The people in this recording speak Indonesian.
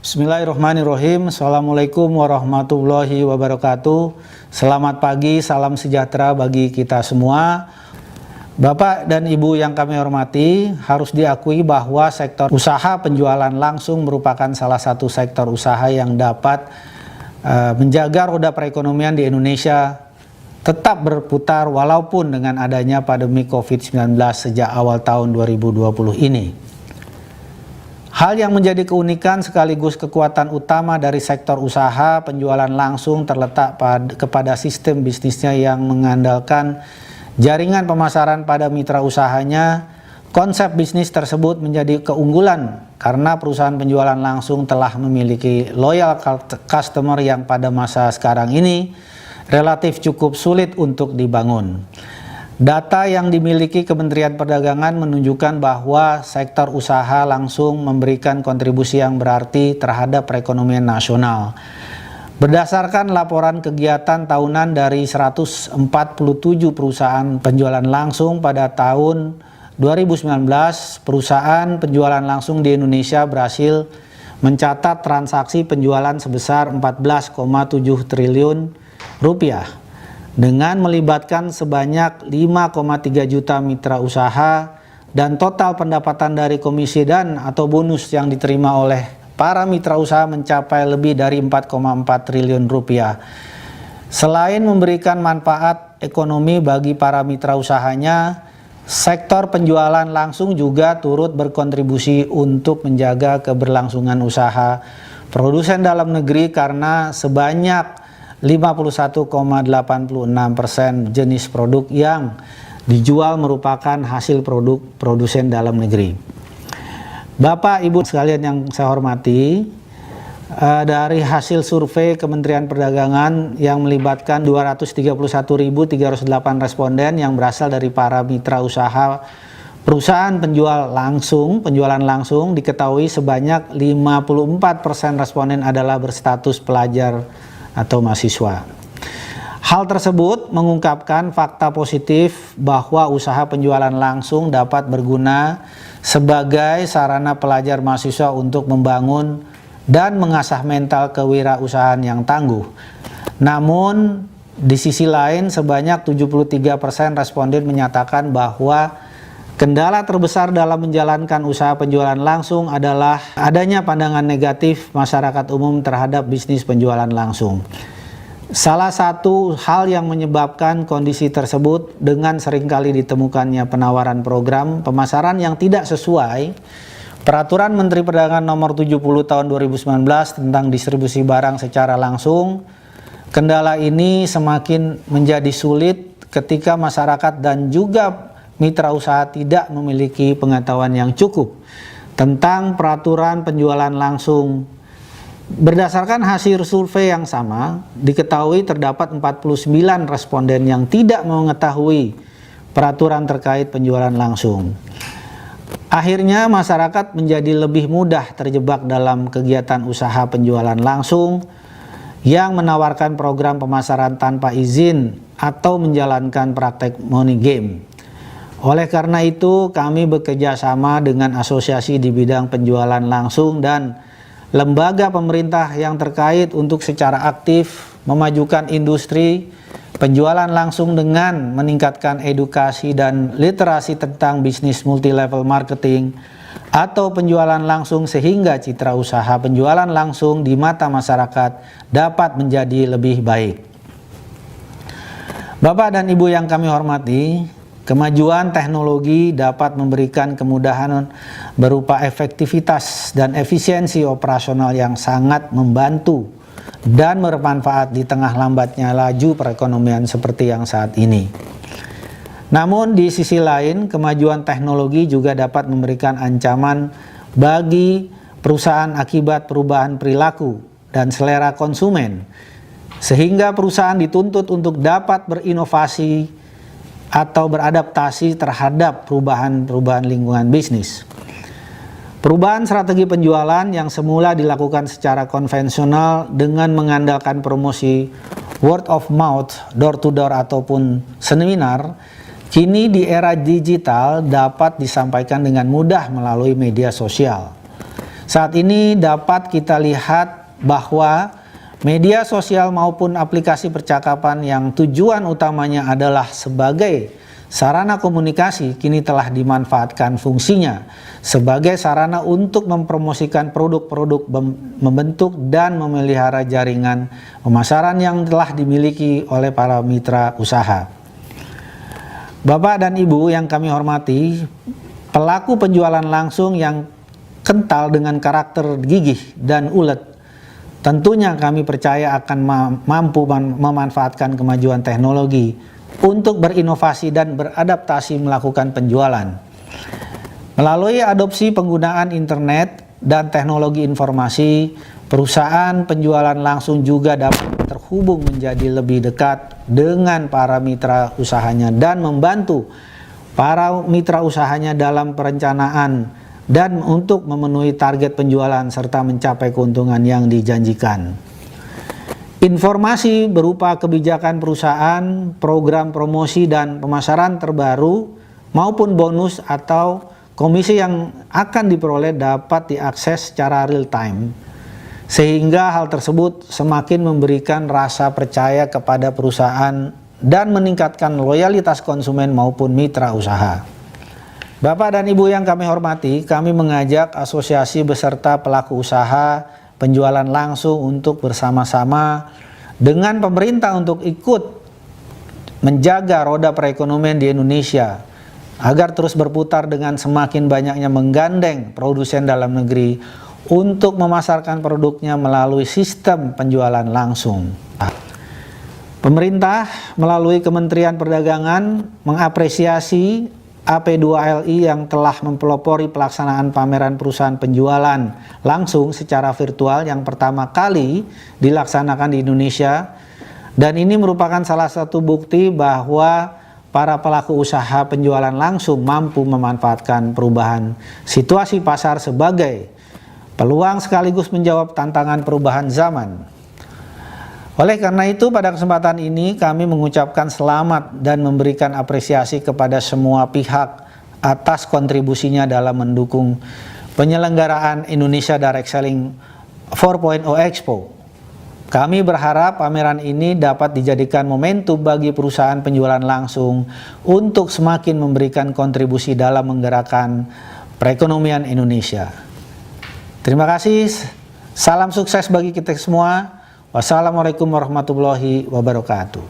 Bismillahirrahmanirrahim. Assalamualaikum warahmatullahi wabarakatuh. Selamat pagi, salam sejahtera bagi kita semua. Bapak dan Ibu yang kami hormati, harus diakui bahwa sektor usaha penjualan langsung merupakan salah satu sektor usaha yang dapat menjaga roda perekonomian di Indonesia tetap berputar walaupun dengan adanya pandemi COVID-19 sejak awal tahun 2020 ini. Hal yang menjadi keunikan sekaligus kekuatan utama dari sektor usaha penjualan langsung terletak kepada sistem bisnisnya yang mengandalkan jaringan pemasaran pada mitra usahanya. Konsep bisnis tersebut menjadi keunggulan karena perusahaan penjualan langsung telah memiliki loyal customer yang pada masa sekarang ini relatif cukup sulit untuk dibangun. Data yang dimiliki Kementerian Perdagangan menunjukkan bahwa sektor usaha langsung memberikan kontribusi yang berarti terhadap perekonomian nasional. Berdasarkan laporan kegiatan tahunan dari 147 perusahaan penjualan langsung pada tahun 2019, perusahaan penjualan langsung di Indonesia berhasil mencatat transaksi penjualan sebesar 14,7 triliun rupiah. Dengan melibatkan sebanyak 5,3 juta mitra usaha dan total pendapatan dari komisi dan atau bonus yang diterima oleh para mitra usaha mencapai lebih dari 4,4 triliun rupiah. Selain memberikan manfaat ekonomi bagi para mitra usahanya, sektor penjualan langsung juga turut berkontribusi untuk menjaga keberlangsungan usaha produsen dalam negeri karena sebanyak 51,86% jenis produk yang dijual merupakan hasil produk produsen dalam negeri. Bapak Ibu sekalian yang saya hormati, dari hasil survei Kementerian Perdagangan yang melibatkan 231.308 responden yang berasal dari para mitra usaha perusahaan penjualan langsung diketahui sebanyak 54% responden adalah berstatus pelajar atau mahasiswa. Hal tersebut mengungkapkan fakta positif bahwa usaha penjualan langsung dapat berguna sebagai sarana pelajar mahasiswa untuk membangun dan mengasah mental kewirausahaan yang tangguh. Namun di sisi lain sebanyak 73% responden menyatakan bahwa kendala terbesar dalam menjalankan usaha penjualan langsung adalah adanya pandangan negatif masyarakat umum terhadap bisnis penjualan langsung. Salah satu hal yang menyebabkan kondisi tersebut dengan seringkali ditemukannya penawaran program pemasaran yang tidak sesuai Peraturan Menteri Perdagangan Nomor 70 Tahun 2019 tentang distribusi barang secara langsung. Kendala ini semakin menjadi sulit ketika masyarakat dan juga mitra usaha tidak memiliki pengetahuan yang cukup tentang peraturan penjualan langsung. Berdasarkan hasil survei yang sama, diketahui terdapat 49 responden yang tidak mengetahui peraturan terkait penjualan langsung. Akhirnya masyarakat menjadi lebih mudah terjebak dalam kegiatan usaha penjualan langsung yang menawarkan program pemasaran tanpa izin atau menjalankan praktek money game. Oleh karena itu, kami bekerja sama dengan asosiasi di bidang penjualan langsung dan lembaga pemerintah yang terkait untuk secara aktif memajukan industri penjualan langsung dengan meningkatkan edukasi dan literasi tentang bisnis multi-level marketing atau penjualan langsung sehingga citra usaha penjualan langsung di mata masyarakat dapat menjadi lebih baik. Bapak dan Ibu yang kami hormati, kemajuan teknologi dapat memberikan kemudahan berupa efektivitas dan efisiensi operasional yang sangat membantu dan bermanfaat di tengah lambatnya laju perekonomian seperti yang saat ini. Namun di sisi lain, kemajuan teknologi juga dapat memberikan ancaman bagi perusahaan akibat perubahan perilaku dan selera konsumen, sehingga perusahaan dituntut untuk dapat berinovasi atau beradaptasi terhadap perubahan lingkungan bisnis. Perubahan strategi penjualan yang semula dilakukan secara konvensional dengan mengandalkan promosi word of mouth, door to door ataupun seminar, kini di era digital dapat disampaikan dengan mudah melalui media sosial. Saat ini dapat kita lihat bahwa media sosial maupun aplikasi percakapan yang tujuan utamanya adalah sebagai sarana komunikasi kini telah dimanfaatkan fungsinya sebagai sarana untuk mempromosikan produk-produk, membentuk dan memelihara jaringan pemasaran yang telah dimiliki oleh para mitra usaha. Bapak dan Ibu yang kami hormati, pelaku penjualan langsung yang kental dengan karakter gigih dan ulet, tentunya kami percaya akan mampu memanfaatkan kemajuan teknologi untuk berinovasi dan beradaptasi melakukan penjualan. Melalui adopsi penggunaan internet dan teknologi informasi, perusahaan penjualan langsung juga dapat terhubung menjadi lebih dekat dengan para mitra usahanya dan membantu para mitra usahanya dalam perencanaan dan untuk memenuhi target penjualan serta mencapai keuntungan yang dijanjikan. Informasi berupa kebijakan perusahaan, program promosi dan pemasaran terbaru maupun bonus atau komisi yang akan diperoleh dapat diakses secara real time, sehingga hal tersebut semakin memberikan rasa percaya kepada perusahaan dan meningkatkan loyalitas konsumen maupun mitra usaha. Bapak dan Ibu yang kami hormati, kami mengajak asosiasi beserta pelaku usaha penjualan langsung untuk bersama-sama dengan pemerintah untuk ikut menjaga roda perekonomian di Indonesia agar terus berputar dengan semakin banyaknya menggandeng produsen dalam negeri untuk memasarkan produknya melalui sistem penjualan langsung. Pemerintah melalui Kementerian Perdagangan mengapresiasi AP2LI yang telah mempelopori pelaksanaan pameran perusahaan penjualan langsung secara virtual yang pertama kali dilaksanakan di Indonesia, dan ini merupakan salah satu bukti bahwa para pelaku usaha penjualan langsung mampu memanfaatkan perubahan situasi pasar sebagai peluang sekaligus menjawab tantangan perubahan zaman. Oleh karena itu, pada kesempatan ini kami mengucapkan selamat dan memberikan apresiasi kepada semua pihak atas kontribusinya dalam mendukung penyelenggaraan Indonesia Direct Selling 4.0 Expo. Kami berharap pameran ini dapat dijadikan momentum bagi perusahaan penjualan langsung untuk semakin memberikan kontribusi dalam menggerakkan perekonomian Indonesia. Terima kasih, salam sukses bagi kita semua. Wassalamualaikum warahmatullahi wabarakatuh.